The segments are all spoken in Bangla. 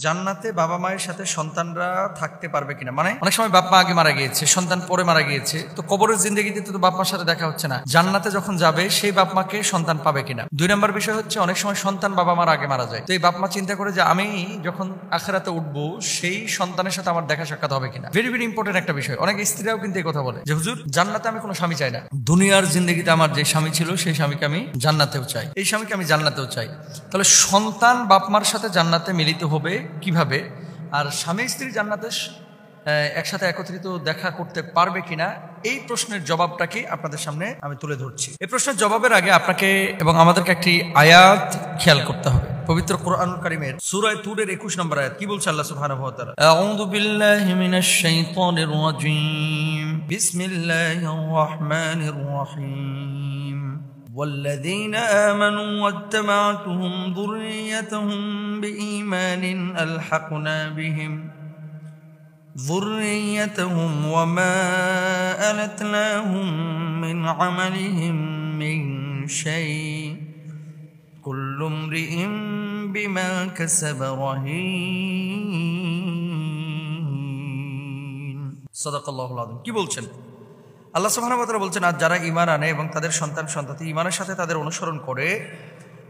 জান্নাতে বাবা মায়ের সাথে সন্তানরা থাকতে পারবে কিনা, মানে অনেক সময় বাপ মা আগে মারা গিয়েছে, সন্তান পরে মারা গিয়েছে, তো কবরের জিন্দগিতে তো বাপ মার সাথে দেখা হচ্ছে না, জান্নাতে যখন যাবে সেই বাপ মাকে সন্তান পাবে কিনা। 2 নম্বর বিষয় হচ্ছে অনেক সময় সন্তান বাবা মার আগে মারা যায়, তো এই বাপ মা চিন্তা করে যে আমি যখন আখিরাতে উঠবো সেই সন্তানের সাথে আমার দেখা সাক্ষাৎ হবে কিনা। ভেরি ভেরি ইম্পর্টেন্ট একটা বিষয়। অনেক স্ত্রীরাও কিন্তু এই কথা বলে যে হুজুর জান্নাতে আমি কোনো স্বামী চাই না, দুনিয়ার জিন্দগিতে আমার যে স্বামী ছিল সেই স্বামীকে আমি জান্নাতেও চাই, এই স্বামীকে আমি জান্নাতেও চাই। তাহলে সন্তান বাপ মার সাথে জান্নাতে মিলিত হবে কিভাবে, আর স্বামী স্ত্রী জান্নাতে একসাথে একত্রিত দেখা করতে পারবে কিনা, এই প্রশ্নের জবাবটাকে আপনাদের সামনে আমি তুলে ধরছি। এই প্রশ্নের জবাবের আগে আপনাকে এবং আমাদেরকে একটি আয়াত খেয়াল করতে হবে। পবিত্র কোরআনুল কারীমের সূরা তুরের 21 নম্বর আয়াত কি বলছে আল্লাহ সুবহানাহু ওয়া তাআলা? আউযু বিল্লাহি মিনাশ শাইতানির রাজীম, বিসমিল্লাহির রাহমানির রাহিম। والذين آمنوا واتبعتهم ذريتهم بإيمان ألحقنا بهم ذريتهم وما ألتناهم من عملهم من شيء كل امرئ بما كسب رهين صدق الله العظيم। কি বলছেন আল্লাহ সুবহানাহু ওয়া তাআলা? বলছেন আর যারা ঈমান আনে এবং তাদের সন্তান সন্ততি ঈমানের সাথে তাদের অনুসরণ করে,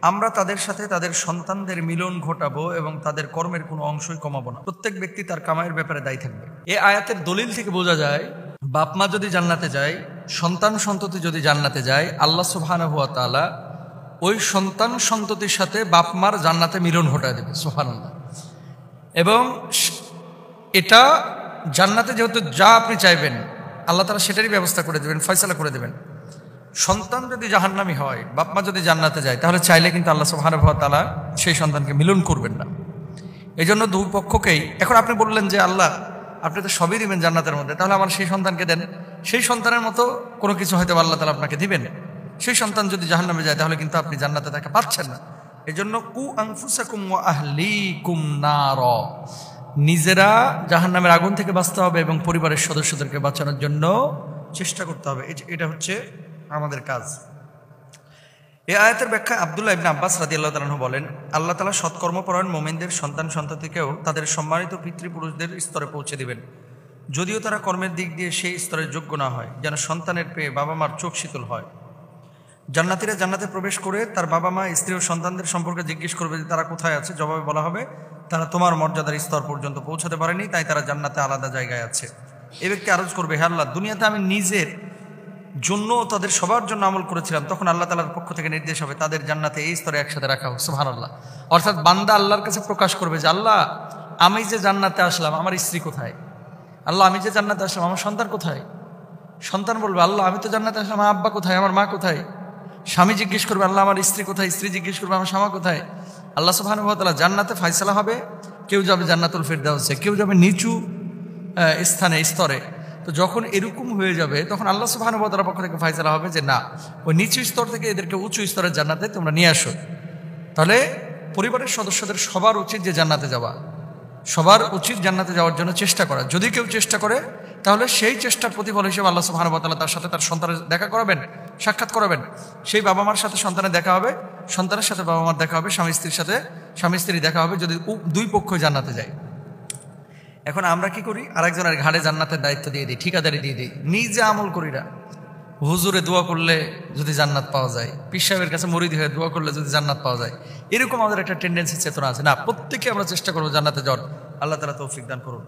আমরা তাদের সাথে তাদের সন্তানদের মিলন ঘটাবো এবং তাদের কর্মের কোনো অংশই কমাবো না। প্রত্যেক ব্যক্তি তার কামাইয়ের ব্যাপারে দায়ী থাকবে। এই আয়াতের দলিল থেকে বোঝা যায় বাপ মা যদি জান্নাতে যায়, সন্তান সন্ততি যদি জান্নাতে যায়, আল্লাহ সুবহানাহু ওয়া তাআলা ওই সন্তান সন্ততির সাথে বাপ মার জান্নাতে মিলন ঘটায় দেবে। সুবহানাল্লাহ। এবং এটা জান্নাতে যেহেতু যা আপনি চাইবেন আল্লাহ তাআলা সেটারই ব্যবস্থা করে দেবেন, ফয়সালা করে দেবেন। সন্তান যদি জাহান্নামী হয়, বাপ মা যদি জান্নাতে যায়, তাহলে চাইলে কিন্তু আল্লাহ সুবহানাহু ওয়া তাআলা সেই সন্তানকে মিলন করবেন না। এই জন্য দুই পক্ষকেই, এখন আপনি বললেন যে আল্লাহ আপনি তো সবই দিবেন জান্নাতের মধ্যে, তাহলে আমার সেই সন্তানকে দেন, সেই সন্তানের মতো কোনো কিছু হয়তো আল্লাহ তাআলা আপনাকে দিবেন। সেই সন্তান যদি জাহান্নামে যায় তাহলে কিন্তু আপনি জান্নাতে তাকে পাচ্ছেন না। এই জন্য কু আনফুসাকুম ওয়া আহলিকুম নার, নিজেরা জাহান্নামের আগুন থেকে বাঁচতে হবে এবং পরিবারের সদস্যদেরকে বাঁচানোর জন্য চেষ্টা করতে হবে। এটা হচ্ছে আমাদের কাজ। এই আয়াতের ব্যাখ্যা আব্দুল্লাহ ইবনে আব্বাস রাদিয়াল্লাহু তাআলা আনহু বলেন, আল্লাহ তাআলা সৎকর্মপরায়ণ মুমিনদের সন্তান সন্ততিকেও তাদের সম্মানিত পিতৃপুরুষদের স্তরে পৌঁছে দিবেন, যদিও তারা কর্মের দিক দিয়ে সেই স্তরের যোগ্য না হয়, যেন সন্তানের পেয়ে বাবা মার চোখ শীতল হয়। জান্নাতীরা জান্নাতে প্রবেশ করে তার বাবা মা, স্ত্রী ও সন্তানদের সম্পর্কে জিজ্ঞেস করবে যে তারা কোথায় আছে। জবাবে বলা হবে তারা তোমার মর্যাদার স্তর পর্যন্ত পৌঁছাতে পারেনি, তাই তারা জান্নাতে আলাদা জায়গায় আছে। এ ব্যক্তি আরজ করবে, হে আল্লাহ, দুনিয়াতে আমি নিজের জন্য তাদের সবার জন্য আমল করেছিলাম, তখন আল্লাহ তাআলার পক্ষ থেকে নির্দেশ হবে তাদের জান্নাতে এই স্তরে একসাথে রাখা হোক। সুবহানাল্লাহ। অর্থাৎ বান্দা আল্লাহর কাছে প্রকাশ করবে যে আল্লাহ আমি যে জান্নাতে আসলাম আমার স্ত্রী কোথায়, আল্লাহ আমি যে জান্নাতে আসলাম আমার সন্তান কোথায়। সন্তান বলবে আল্লাহ আমি তো জান্নাতে আসলাম, আমার আব্বা কোথায়, আমার মা কোথায়। স্বামী জিজ্ঞেস করবে আল্লাহ আমার স্ত্রী কোথায়, স্ত্রী জিজ্ঞেস করবে আমার স্বামী কোথায়। আল্লাহ সুবহানাহু ওয়া তাআলা জান্নাতে ফয়সালা হবে, কেউ যাবে জান্নাতুল ফিরদাউসে, কেউ যাবে নিচু স্থানে স্তরে। তো যখন এরকম হয়ে যাবে তখন আল্লাহ সুবহানাহু ওয়া তাআলার পক্ষ থেকে ফয়সালা হবে যে না, ওই নিচু স্তর থেকে এদেরকে উঁচু স্তরের জান্নাতে তোমরা নিয়ে আসো। তাহলে পরিবারের সদস্যদের সবার উচিত যে জান্নাতে যাওয়া, সবার উচিত জান্নাতে যাওয়ার জন্য চেষ্টা করা। যদি কেউ চেষ্টা করে তাহলে সেই চেষ্টার প্রতিফল হিসেবে আল্লাহ সুবহানাহু ওয়া তাআলা তার সাথে তার সন্তানের দেখা করাবেন, সাক্ষাৎ করাবেন। সেই বাবা মার সাথে সন্তানের দেখা হবে, সন্তানের সাথে বাবা মার দেখা হবে, স্বামী স্ত্রীর সাথে স্বামী স্ত্রী দেখা হবে, যদি দুই পক্ষই জান্নাতে যায়। এখন আমরা কি করি, আরেকজনের ঘাড়ে জান্নাতের দায়িত্ব দিয়ে দিই, ঠিকাদারি দিয়ে দিই, নিজে আমল করি না। হুজুরে দোয়া করলে যদি জান্নাত পাওয়া যায়, পীর সাহেবের কাছে মুরিদ হয়ে দোয়া করলে যদি জান্নাত পাওয়া যায়, এরকম আমাদের একটা টেন্ডেন্সি চেতনা আছে। না, প্রত্যেকে আমরা চেষ্টা করবো জান্নাতে যাওয়ার। আল্লাহ তাআলা তৌফিক দান করুন।